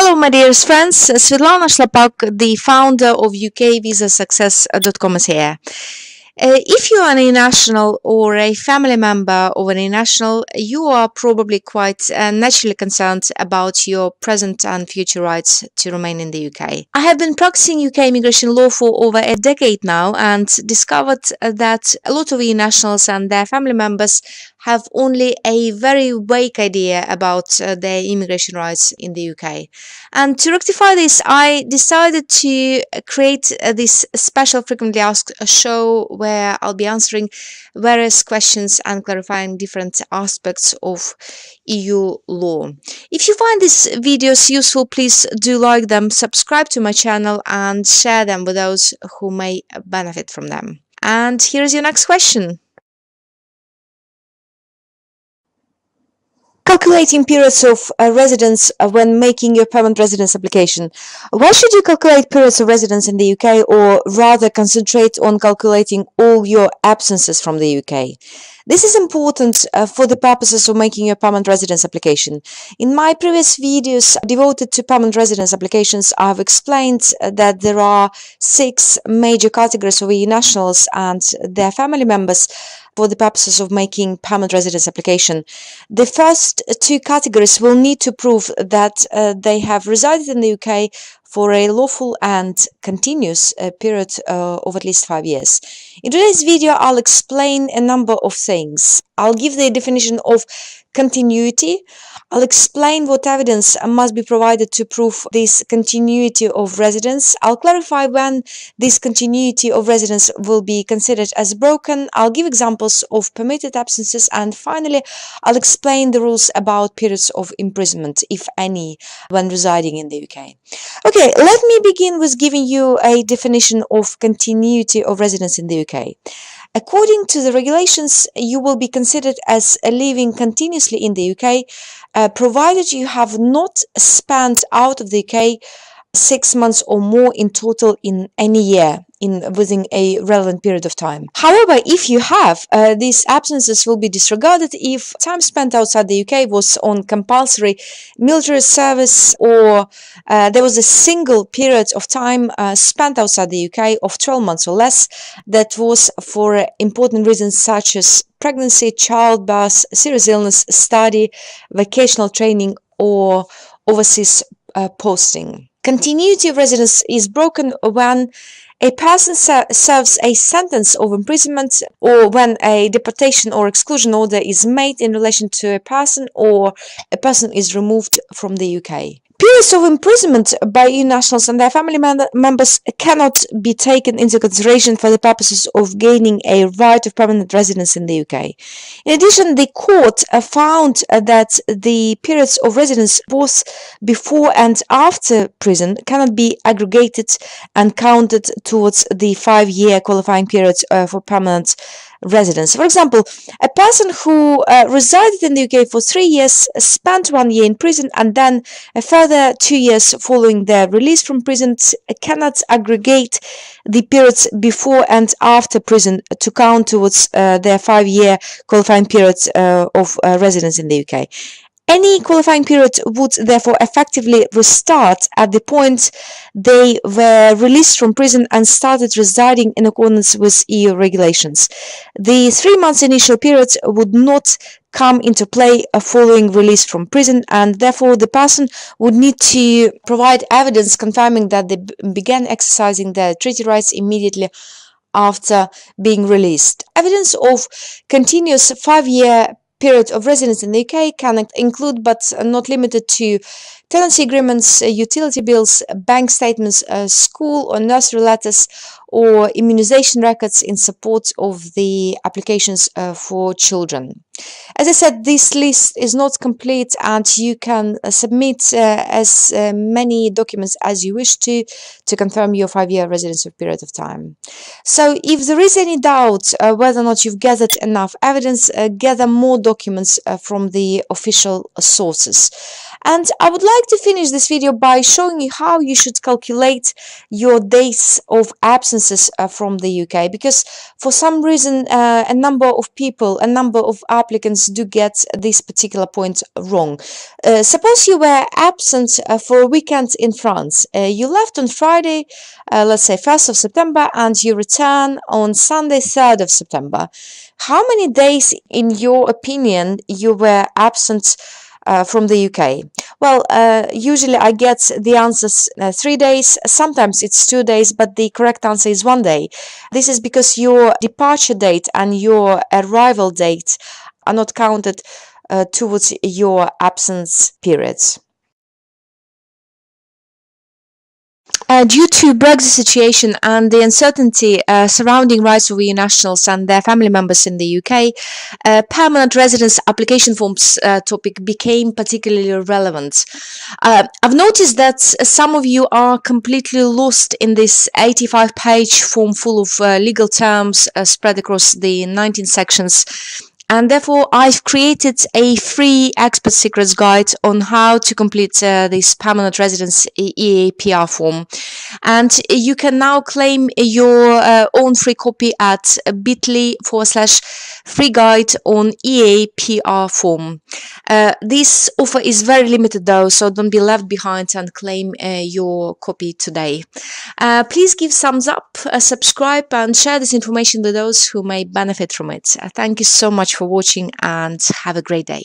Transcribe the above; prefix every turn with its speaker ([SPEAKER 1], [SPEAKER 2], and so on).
[SPEAKER 1] Hello, my dearest friends. Svetlana Shlapak, the founder of ukvisasuccess.com is here. If you are a national or a family member of a national, you are probably quite naturally concerned about your present and future rights to remain in the UK. I have been practicing UK immigration law for over a decade now and discovered that a lot of EU nationals and their family members have only a very vague idea about their immigration rights in the UK. And to rectify this, I decided to create this special frequently asked show where I'll be answering various questions and clarifying different aspects of EU law. If you find these videos useful, please do like them, subscribe to my channel and share them with those who may benefit from them. And here is your next question. Calculating periods of residence when making your permanent residence application. Why should you calculate periods of residence in the UK, or rather concentrate on calculating all your absences from the UK? This is important for the purposes of making your permanent residence application. In my previous videos devoted to permanent residence applications, I have explained that there are 6 major categories of EU nationals and their family members for the purposes of making permanent residence application. The first 2 categories will need to prove that they have resided in the UK for a lawful and continuous period of at least 5 years. In today's video, I'll explain a number of things. I'll give the definition of continuity. I'll explain what evidence must be provided to prove this continuity of residence. I'll clarify when this continuity of residence will be considered as broken. I'll give examples of permitted absences, and finally, I'll explain the rules about periods of imprisonment, if any, when residing in the UK. Okay, let me begin with giving you a definition of continuity of residence in the UK. According to the regulations, you will be considered as living continuously in the UK, provided you have not spent out of the UK 6 months or more in total in any year within a relevant period of time. However, if you have, these absences will be disregarded if time spent outside the UK was on compulsory military service, or there was a single period of time spent outside the UK of 12 months or less that was for important reasons such as pregnancy, childbirth, serious illness, study, vocational training, or overseas posting. Continuity of residence is broken when a person serves a sentence of imprisonment, or when a deportation or exclusion order is made in relation to a person, or a person is removed from the UK. Periods of imprisonment by EU nationals and their family members cannot be taken into consideration for the purposes of gaining a right of permanent residence in the UK. In addition, the court found that the periods of residence both before and after prison cannot be aggregated and counted towards the 5-year qualifying period for permanent residence. For example, a person who resided in the UK for 3 years, spent 1 year in prison, and then a further 2 years following their release from prison cannot aggregate the periods before and after prison to count towards their 5-year qualifying period of residence in the UK. Any qualifying period would therefore effectively restart at the point they were released from prison and started residing in accordance with EU regulations. The 3 months initial period would not come into play following release from prison, and therefore the person would need to provide evidence confirming that they began exercising their treaty rights immediately after being released. Evidence of continuous 5-year period of residence in the UK can include, but not limited to, tenancy agreements, utility bills, bank statements, school or nursery letters, or immunization records in support of the applications for children. As I said, this list is not complete, and you can submit as many documents as you wish to confirm your 5-year residency period of time. So if there is any doubt whether or not you've gathered enough evidence, gather more documents from the official sources. And I would like to finish this video by showing you how you should calculate your days of absences from the UK, because for some reason a number of people, a number of applicants do get this particular point wrong. Suppose you were absent for a weekend in France. You left on Friday, let's say 1st of September, and you return on Sunday 3rd of September. How many days, in your opinion, you were absent from the UK? Well, usually I get the answers 3 days, sometimes it's 2 days, but the correct answer is 1 day. This is because your departure date and your arrival date are not counted towards your absence periods. Due to Brexit situation and the uncertainty surrounding rights of EU nationals and their family members in the UK, permanent residence application forms topic became particularly relevant. I've noticed that some of you are completely lost in this 85-page form full of legal terms spread across the 19 sections. And therefore, I've created a free expert secrets guide on how to complete this permanent residence EAPR form. And you can now claim your own free copy at bit.ly/free guide on EAPR form. This offer is very limited though, so don't be left behind and claim your copy today. Please give thumbs up, subscribe, and share this information with those who may benefit from it. Thank you so much for watching and have a great day.